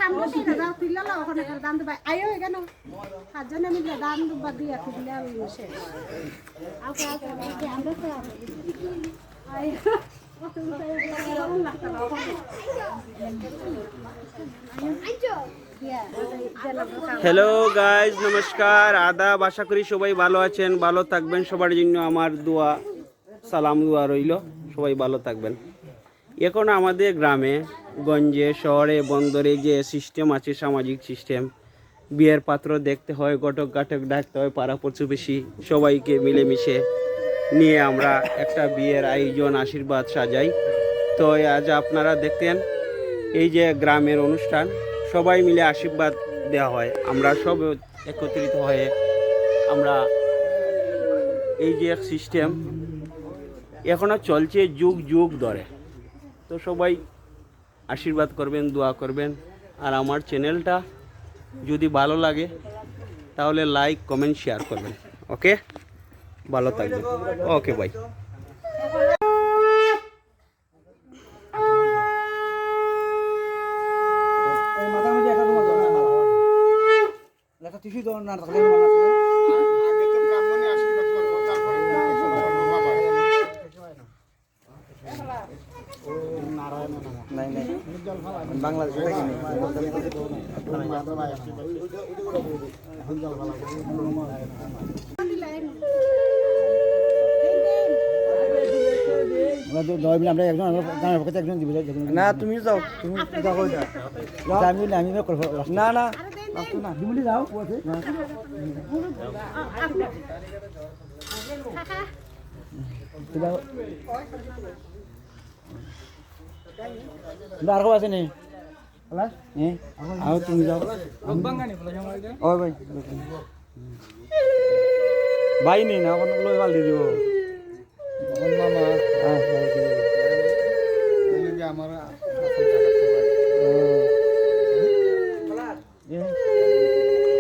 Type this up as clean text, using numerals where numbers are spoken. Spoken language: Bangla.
আমরা কি দাদা তিল্লা ওখানে দাম দেব আইও কেন সাতজনে মিলে দাম দুবার দিয়ে দিলে আমি শেষ আগে আগে আমরা তো আই হ্যালো গাইজ, নমস্কার, আদাব। আশা করি সবাই ভালো আছেন, ভালো থাকবেন। সবার জন্য আমার দোয়া, সালাম দোয়া রইল, সবাই ভালো থাকবেন। এখন আমাদের গ্রামে গঞ্জে শহরে বন্দরে যে সিস্টেম আছে, সামাজিক সিস্টেম, বিয়ের পাত্র দেখতে হয়, ঘটক ঘাটক ডাকতে হয়, পাড়া প্রতিবেশী সবাইকে মিলেমিশে নিয়ে আমরা একটা বিয়ের আয়োজন আশীর্বাদ সাজাই। তো আজ আপনারা দেখতেন এই যে গ্রামের অনুষ্ঠান, সবাই মিলে আশীর্বাদ দেওয়া হয়। আমরা সব একত্রিত হয়ে আমরা এই যে সিস্টেম এখনও চলছে যুগ যুগ ধরে। তো সবাই আশীর্বাদ করবেন, দোয়া করবেন। আর আমার চ্যানেলটা যদি ভালো লাগে তাহলে লাইক কমেন্ট শেয়ার করবেন। ওকে, ভালো থাকবেন। Okay bye. বাংলাদেশ আমরা একজন গ্রামের পক্ষে একজন দিব না, তুমি যাও, তুমি যাও, আমি না না না দিমলি যাও আর কেউ আছে নি? আও তুমি যাও। ও ভাই ভাই নেই না, লই বাল দিয়ে দিব মামা।